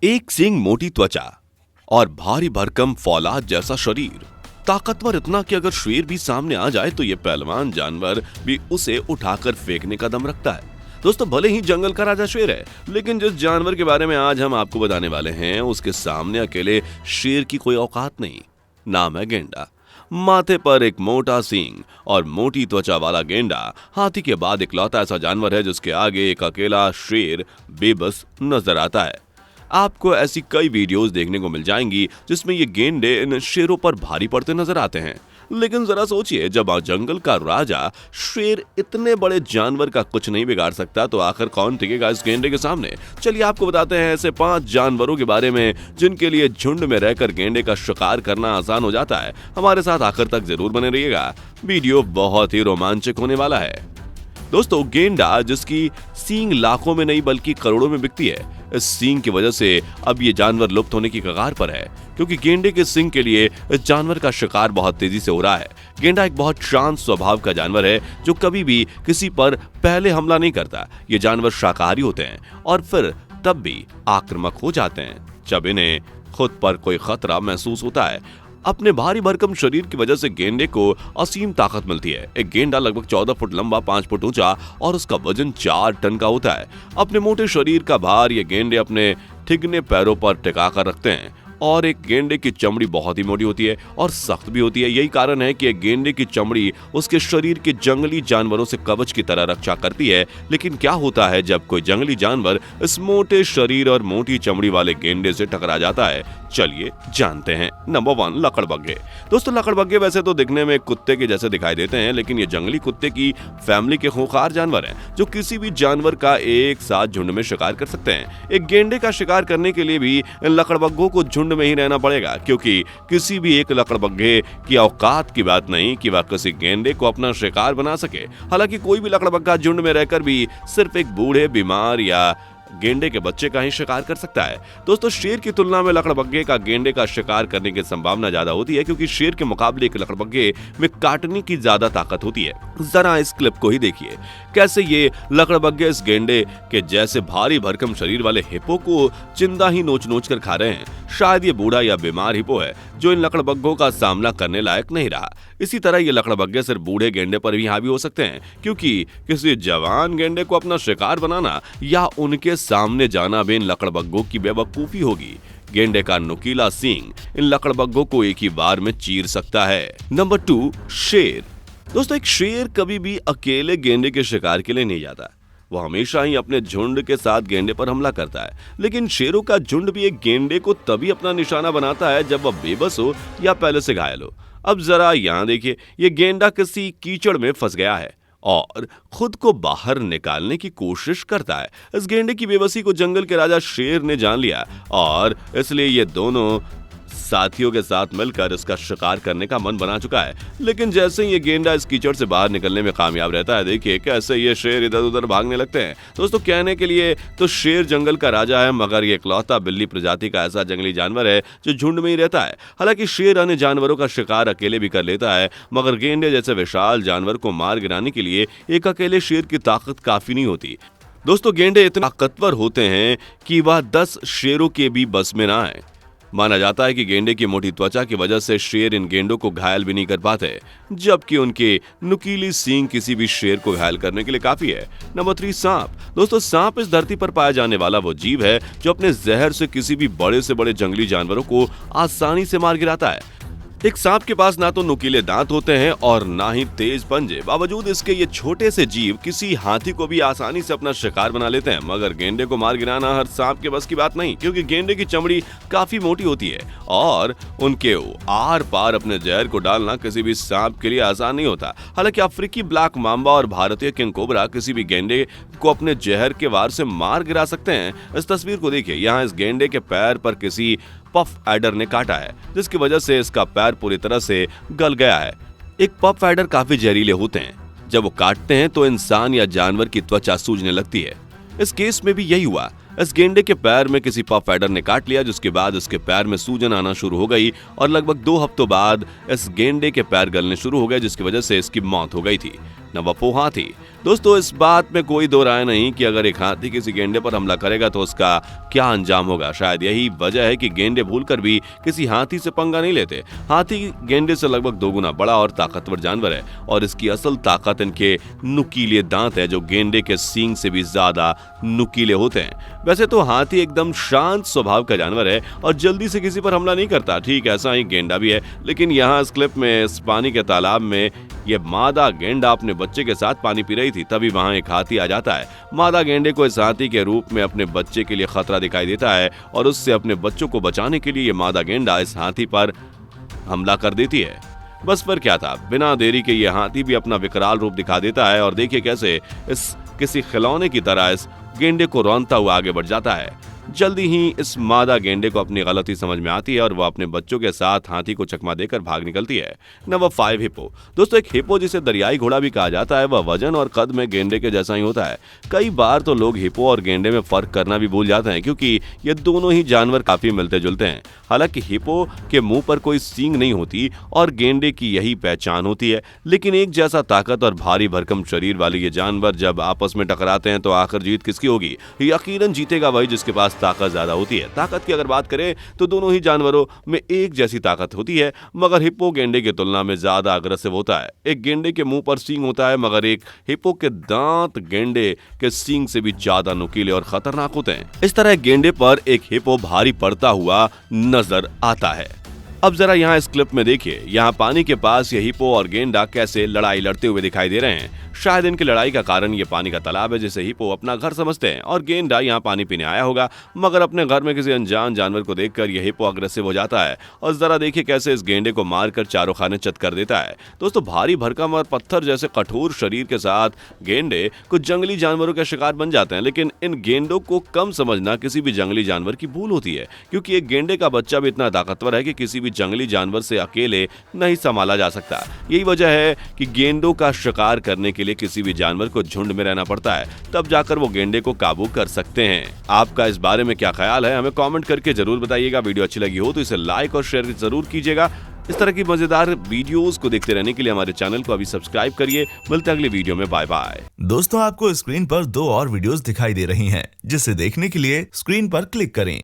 एक सींग मोटी त्वचा और भारी भरकम फौलाद जैसा शरीर, ताकतवर इतना कि अगर शेर भी सामने आ जाए तो ये पहलवान जानवर भी उसे उठाकर फेंकने का दम रखता है। दोस्तों, भले ही जंगल का राजा शेर है, लेकिन जिस जानवर के बारे में आज हम आपको बताने वाले हैं उसके सामने अकेले शेर की कोई औकात नहीं। नाम है गेंडा। माथे पर एक मोटा सींग और मोटी त्वचा वाला गेंडा हाथी के बाद इकलौता ऐसा जानवर है जिसके आगे एक अकेला शेर बेबस नजर आता है। आपको ऐसी कई वीडियोस देखने को मिल जाएंगी जिसमें ये गेंडे इन शेरों पर भारी पड़ते नजर आते हैं, लेकिन जरा सोचिए, जब जंगल का राजा शेर इतने बड़े जानवर का कुछ नहीं बिगाड़ सकता तो आखिर कौन टिकेगा इस गेंडे के सामने। चलिए आपको बताते हैं ऐसे 5 जानवरों के बारे में जिनके लिए झुंड में रहकर गेंडे का शिकार करना आसान हो जाता है। हमारे साथ आखिर तक जरूर बने रहिएगा, वीडियो बहुत ही रोमांचक होने वाला है। दोस्तों, गेंडा जिसकी सींग लाखों में नहीं बल्कि करोड़ों में बिकती है, इस सींग की वजह से अब ये जानवर लुप्त होने की कगार पर है, क्योंकि गेंडे के सींग के लिए इस जानवर का शिकार बहुत तेजी से हो रहा है। गेंडा एक बहुत शांत स्वभाव का जानवर है जो कभी भी किसी पर पहले हमला नहीं करता। ये जानवर शाकाहारी होते हैं और फिर तब भी आक्रामक हो जाते हैं जब इन्हें खुद पर कोई खतरा महसूस होता है। अपने भारी भरकम शरीर की वजह से गेंडे को असीम ताकत मिलती है। एक गेंडा लगभग 14 फुट लंबा, 5 फुट ऊंचा और उसका वजन 4 टन का होता है। अपने मोटे शरीर का भार ये गेंडे अपने ठिगने पैरों पर टिका कर रखते हैं और एक गेंडे की चमड़ी बहुत ही मोटी होती है और सख्त भी होती है। यही कारण है कि एक गेंडे की चमड़ी उसके शरीर के जंगली जानवरों से कवच की तरह रक्षा करती है। लेकिन क्या होता है जब कोई जंगली जानवर इस मोटे शरीर और मोटी चमड़ी वाले गेंडे से टकरा जाता है? चलिए जानते हैं। नंबर 1, लकड़बग्घे। दोस्तों, लकड़बग्घे वैसे तो दिखने में कुत्ते के जैसे दिखाई देते हैं, लेकिन ये जंगली कुत्ते की फैमिली के खूंखार जानवर हैं जो किसी भी जानवर का एक साथ झुंड में शिकार कर सकते हैं। एक गेंडे का शिकार करने के लिए भी इन लकड़बग्घों को झुंड में ही रहना पड़ेगा, क्योंकि किसी भी एक लकड़बग्घे की औकात की बात नहीं कि वह किसी गेंडे को अपना शिकार बना सके। हालांकि कोई भी लकड़बग्घा झुंड में रहकर भी सिर्फ एक बूढ़े, बीमार या गेंडे के बच्चे का ही शिकार कर सकता है। दोस्तों, शेर की तुलना में लकड़बग्घे का गेंडे का शिकार करने की संभावना ज्यादा होती है, क्योंकि शेर के मुकाबले एक लकड़बग्घे में काटने की ज्यादा ताकत होती है। जरा इस क्लिप को ही देखिए, कैसे ये लकड़बग्घे इस गेंडे के जैसे भारी भरकम शरीर वाले हिप्पो को जिंदा ही नोच नोच कर खा रहे हैं। शायद ये बूढ़ा या बीमार हिप्पो है जो इन लकड़बग्घों का सामना करने लायक नहीं रहा। इसी तरह ये लकड़बग्घे सिर्फ बूढ़े गेंडे पर भी हावी हो सकते हैं, क्योंकि किसी जवान गेंडे को अपना शिकार बनाना या उनके सामने जाना भी इन लकड़बग्घों की बेवकूफी होगी। गेंडे का नुकीला सींग इन लकड़बग्घों को एक ही बार में चीर सकता है। नंबर 2, शेर। दोस्तों, एक शेर कभी भी अकेले गेंडे के शिकार के लिए नहीं जाता। वो हमेशा ही अपने झुंड के साथ गेंडे पर हमला करता है। लेकिन शेरों का झुंड भी एक गेंडे को तभी अपना निशाना बनाता है जब वह बेबस हो या पहले से घायल हो। अब जरा यहाँ देखिए, ये गेंडा किसी कीचड़ में फंस गया है और खुद को बाहर निकालने की कोशिश करता है। इस गेंडे की बेबसी को जंगल के राजा शेर ने जान लिया और इसलिए ये दोनों साथियों के साथ मिलकर इसका शिकार करने का मन बना चुका है। लेकिन जैसे ही ये गेंडा इस कीचड़ से बाहर निकलने में कामयाब रहता है, देखिए कैसे ये शेर इधर उधर भागने लगते हैं। दोस्तों, कहने के लिए तो शेर जंगल का राजा है, मगर ये इकलौता बिल्ली प्रजाति का ऐसा जंगली जानवर है जो झुंड में ही रहता है। हालांकि शेर अन्य जानवरों का शिकार अकेले भी कर लेता है, मगर गेंडे जैसे विशाल जानवर को मार गिराने के लिए एक अकेले शेर की ताकत काफी नहीं होती। दोस्तों, गेंडे इतने ताकतवर होते हैं कि वह 10 शेरों के भी बस में ना आए। माना जाता है कि गेंडे की मोटी त्वचा की वजह से शेर इन गेंडों को घायल भी नहीं कर पाते, जबकि उनके नुकीली सींग किसी भी शेर को घायल करने के लिए काफी है। नंबर 3, सांप। दोस्तों, सांप इस धरती पर पाया जाने वाला वो जीव है जो अपने जहर से किसी भी बड़े से बड़े जंगली जानवरों को आसानी से मार गिराता है। एक सांप के पास ना तो नुकीले दांत होते हैं और ना ही तेज पंजे। बावजूद इसके ये छोटे से जीव किसी हाथी को भी आसानी से अपना शिकार बना लेते हैं, मगर गेंडे को मार गिराना हर सांप के बस की बात नहीं, क्योंकि गेंडे की चमड़ी काफी मोटी होती है और उनके आर पार अपने जहर को डालना किसी भी सांप के लिए आसान नहीं होता। हालांकि अफ्रीकी ब्लैक मांबा और भारतीय किंग कोबरा किसी भी गेंडे को अपने जहर के वार से मार गिरा सकते हैं। इस तस्वीर को देखिए, यहाँ इस गेंडे के पैर पर किसी पफ एडर ने काटा है, जिसकी वजह से इसका पैर पूरी तरह से गल गया है। एक पफ एडर काफी जहरीले होते हैं, जब वो काटते हैं तो इंसान या जानवर की त्वचा सूजने लगती है। इस केस में भी यही हुआ। इस गेंडे के पैर में किसी पफ एडर ने काट लिया, जिसके बाद इसके पैर में सूजन आना शुरू हो गई और लगभग 2 हफ्तों बाद इस गेंडे के पैर गलने शुरू हो गए, जिसकी वजह से इसकी मौत हो गई थी। न वो हाथी। दोस्तों, इस बात में कोई दो राय नहीं कि अगर एक हाथी किसी गेंडे पर हमला करेगा तो उसका क्या अंजाम होगा। शायद यही वजह है कि गेंडे भूलकर भी किसी हाथी से पंगा नहीं लेते। हाथी गेंडे से लगभग 2 गुना बड़ा और ताकतवर जानवर है और इसकी असल ताकत इनके नुकीले दांत है, जो गेंडे के सींग से भी ज्यादा नुकीले होते हैं। वैसे तो हाथी एकदम शांत स्वभाव का जानवर है और जल्दी से किसी पर हमला नहीं करता, ठीक ऐसा ही गेंडा भी है। लेकिन यहाँ इस क्लिप में इस पानी के तालाब में ये मादा गेंडा अपने बच्चे के साथ पानी पी रही थी, तभी वहां एक हाथी आ जाता है। मादा गेंडे को इस हाथी के रूप में अपने बच्चे के लिए खतरा दिखाई देता है और उससे अपने बच्चों को बचाने के लिए ये मादा गेंडा इस हाथी पर हमला कर देती है। बस पर क्या था, बिना देरी के ये हाथी भी अपना विकराल रूप दिखा देता है और देखिए कैसे इस किसी खिलौने की तरह इस गेंडे को रौंदता हुआ आगे बढ़ जाता है। जल्दी ही इस मादा गेंडे को अपनी गलती समझ में आती है और वह अपने बच्चों के साथ हाथी को चकमा देकर भाग निकलती है। Number 5, hippo. दोस्तों, एक हिप्पो जिसे दरियाई घोड़ा भी कहा जाता है, वह वजन और कद में गेंडे के जैसा ही होता है। कई बार तो लोग हिप्पो और गेंडे में फर्क करना भी भूल जाते हैं, क्योंकि ये दोनों ही जानवर काफी मिलते जुलते हैं। हालांकि हिप्पो के मुंह पर कोई सींग नहीं होती और गेंडे की यही पहचान होती है, लेकिन एक जैसा ताकत और भारी भरकम शरीर वाले ये जानवर जब आपस में टकराते हैं तो आखिर जीत किसकी होगी? यकीनन जीतेगा वही जिसके पास ताकत ज्यादा होती है। ताकत की अगर बात करें तो दोनों ही जानवरों में एक जैसी ताकत होती है, मगर हिप्पो गेंडे की तुलना में ज्यादा अग्रेसिव होता है। एक गेंडे के मुंह पर सींग होता है, मगर एक हिप्पो के दांत गेंडे के सींग से भी ज्यादा नुकीले और खतरनाक होते हैं। इस तरह गेंडे पर एक हिप्पो भारी पड़ता हुआ नजर आता है। अब जरा यहाँ इस क्लिप में देखिए, यहाँ पानी के पास ये हिप्पो और गेंडा कैसे लड़ाई लड़ते हुए दिखाई दे रहे हैं। शायद इनकी लड़ाई का कारण ये पानी का तालाब है जिसे हिप्पो अपना घर समझते हैं और गेंडा यहाँ पानी पीने आया होगा, मगर अपने घर में किसी अनजान जानवर को देखकर ये हिप्पो अग्रेसिव हो जाता है और जरा देखिए कैसे इस गेंडे को मारकर चारों खाने चत कर देता है। दोस्तों, भारी भरकम और पत्थर जैसे कठोर शरीर के साथ गेंडे कुछ जंगली जानवरों के शिकार बन जाते हैं, लेकिन इन गेंडों को कम समझना किसी भी जंगली जानवर की भूल होती है, क्योंकि एक गेंडे का बच्चा भी इतना ताकतवर है कि किसी भी जंगली जानवर से अकेले नहीं संभाला जा सकता। यही वजह है कि गेंडों का शिकार करने के लिए किसी भी जानवर को झुंड में रहना पड़ता है, तब जाकर वो गेंडे को काबू कर सकते हैं। आपका इस बारे में क्या ख्याल है, हमें कमेंट करके जरूर बताइएगा। वीडियो अच्छी लगी हो तो इसे लाइक और शेयर जरूर कीजिएगा। इस तरह की मजेदार वीडियोस को देखते रहने के लिए हमारे चैनल को अभी सब्सक्राइब करिए। मिलते हैं अगली वीडियो में। Bye bye. दोस्तों, आपको स्क्रीन पर 2 और वीडियोस दिखाई दे रही हैं, जिसे देखने के लिए स्क्रीन पर क्लिक करें।